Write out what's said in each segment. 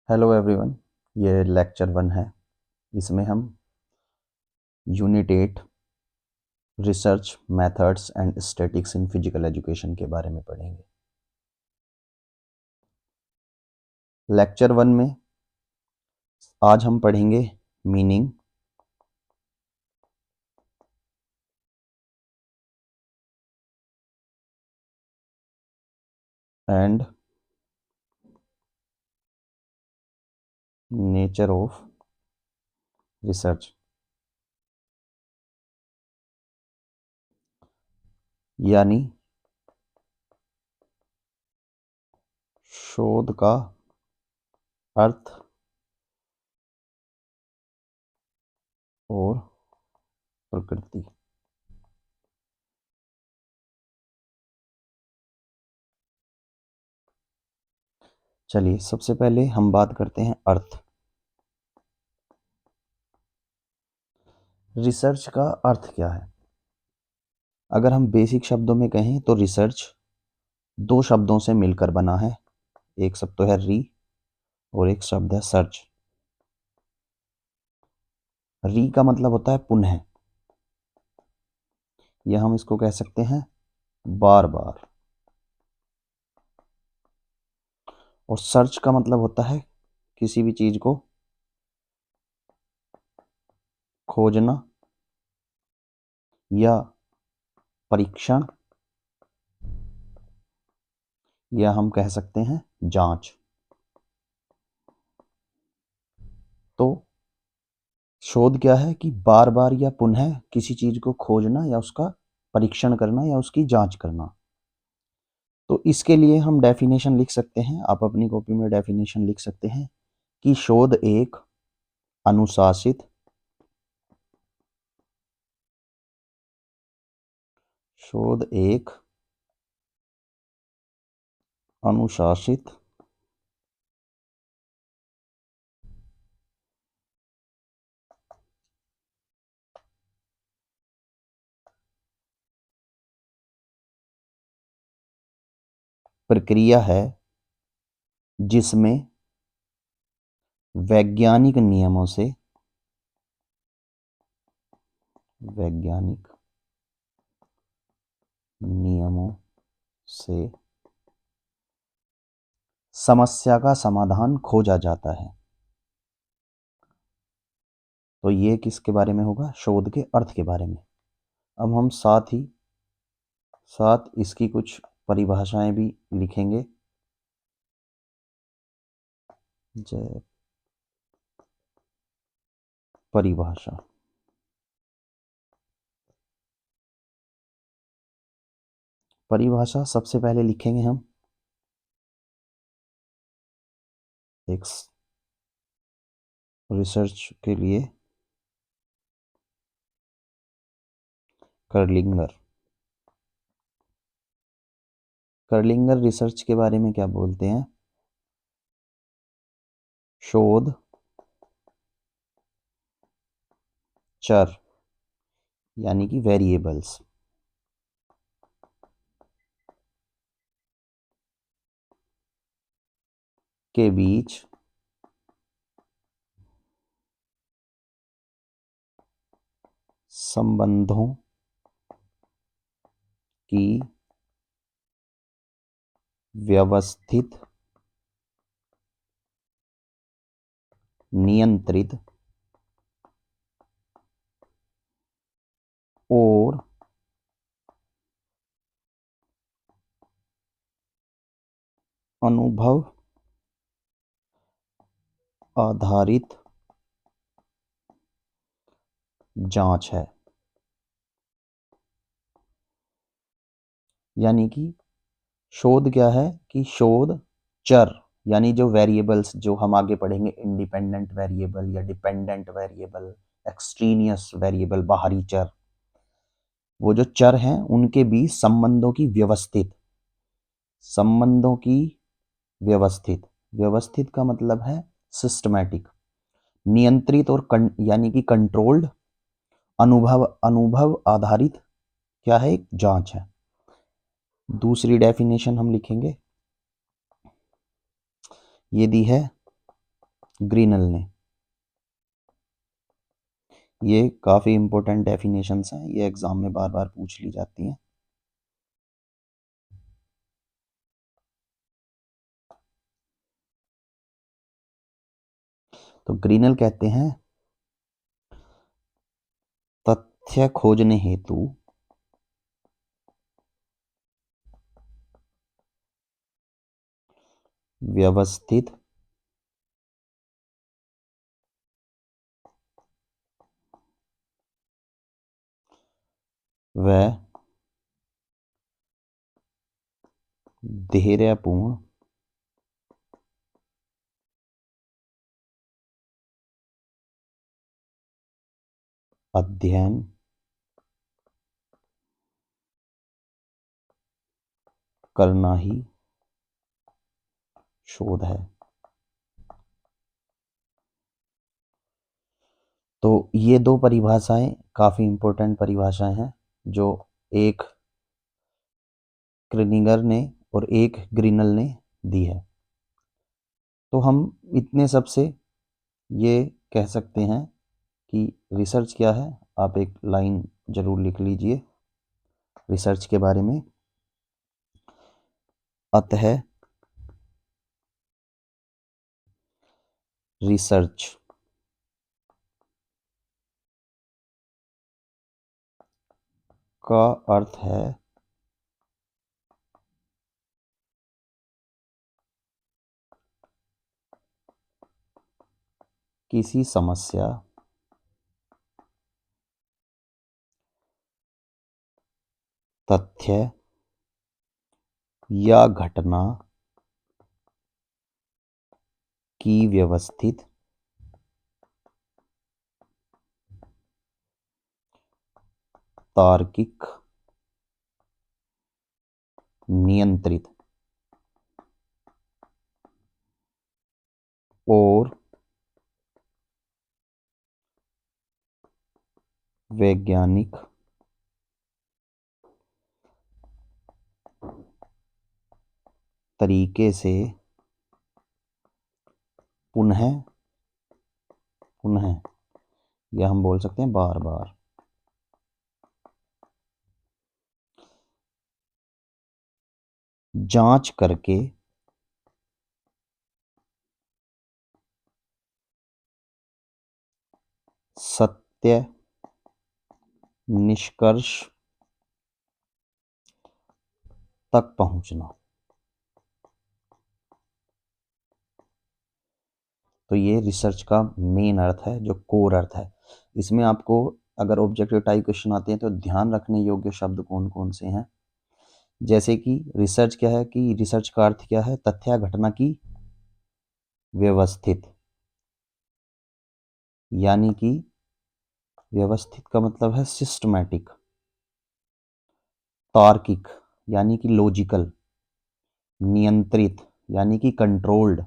Hello everyone, ये lecture 1 है। इसमें हम unit 8 research methods and statics in physical education के बारे में पढ़ेंगे। लेक्चर 1 में आज हम पढ़ेंगे meaning, and nature of research, यानी शोध का अर्थ और प्रकृति। चलिए सबसे पहले हम बात करते हैं अर्थ। रिसर्च का अर्थ क्या है? अगर हम बेसिक शब्दों में कहें तो रिसर्च दो शब्दों से मिलकर बना है। एक शब्द तो है री और एक शब्द है सर्च। री का मतलब होता है पुनः, या हम इसको कह सकते हैं बार बार। और सर्च का मतलब होता है किसी भी चीज को खोजना या परीक्षण, या हम कह सकते हैं जांच। तो शोध क्या है कि बार बार या पुनः किसी चीज को खोजना या उसका परीक्षण करना या उसकी जांच करना। तो इसके लिए हम डेफिनेशन लिख सकते हैं, आप अपनी कॉपी में डेफिनेशन लिख सकते हैं कि शोध एक अनुशासित शोध एक अनुशासित प्रक्रिया है जिसमें वैज्ञानिक नियमों से समस्या का समाधान खोजा जाता है। तो ये किसके बारे में होगा? शोध के अर्थ के बारे में। अब हम साथ इसकी कुछ परिभाषाएं भी लिखेंगे। जय परिभाषा। परिभाषा सबसे पहले लिखेंगे हम एक रिसर्च के लिए कर्लिंगर रिसर्च के बारे में क्या बोलते हैं? शोध चर यानी कि वेरिएबल्स के बीच संबंधों की व्यवस्थित, नियंत्रित और अनुभव आधारित जांच है। यानी कि शोध क्या है कि शोध चर यानी जो वेरिएबल्स जो हम आगे पढ़ेंगे, इंडिपेंडेंट वेरिएबल या डिपेंडेंट वेरिएबल, एक्सट्रेनियस वेरिएबल, बाहरी चर, वो जो चर हैं उनके बीच संबंधों की व्यवस्थित का मतलब है सिस्टमैटिक, नियंत्रित और यानी कि कंट्रोल्ड, अनुभव आधारित क्या है? एक जांच है। दूसरी डेफिनेशन हम लिखेंगे, ये दी है ग्रीनल ने। ये काफ़ी इंपॉर्टेंट डेफिनेशंस हैं, ये एग्ज़ाम में बार बार पूछ ली जाती हैं। तो ग्रीनल कहते हैं तथ्य खोजने हेतु व्यवस्थित व धैर्यपूर्ण अध्ययन करना ही शोध है। तो ये दो परिभाषाएं काफ़ी इंपॉर्टेंट परिभाषाएं हैं जो एक क्रेनिगर ने और एक ग्रीनल ने दी है। तो हम इतने सब से ये कह सकते हैं कि रिसर्च क्या है। आप एक लाइन ज़रूर लिख लीजिए रिसर्च के बारे में। अतः रिसर्च का अर्थ है किसी समस्या तथ्य या घटना की व्यवस्थित तार्किक नियंत्रित और वैज्ञानिक तरीके से पुनः पुनः या हम बोल सकते हैं बार बार जांच करके सत्य निष्कर्ष तक पहुंचना। तो ये रिसर्च का मेन अर्थ है, जो कोर अर्थ है। इसमें आपको अगर ऑब्जेक्टिव टाइप क्वेश्चन आते हैं तो ध्यान रखने योग्य शब्द कौन कौन से हैं। जैसे कि रिसर्च क्या है, कि रिसर्च का अर्थ क्या है, तथ्य या घटना की व्यवस्थित, यानी कि व्यवस्थित का मतलब है सिस्टमैटिक, तार्किक यानी कि लॉजिकल, नियंत्रित यानी कि कंट्रोल्ड,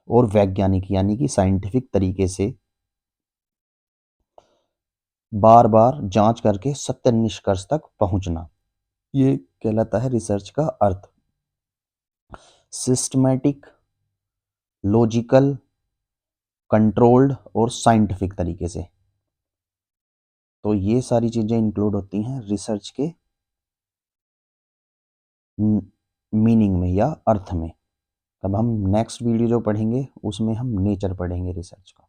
और वैज्ञानिक यानी कि साइंटिफिक तरीके से बार बार जांच करके सत्य निष्कर्ष तक पहुंचना। ये कहलाता है रिसर्च का अर्थ। सिस्टमैटिक, लॉजिकल, कंट्रोल्ड और साइंटिफिक तरीके से। तो ये सारी चीजें इंक्लूड होती हैं रिसर्च के मीनिंग में या अर्थ में। अब हम नेक्स्ट वीडियो जो पढ़ेंगे उसमें हम नेचर पढ़ेंगे रिसर्च का।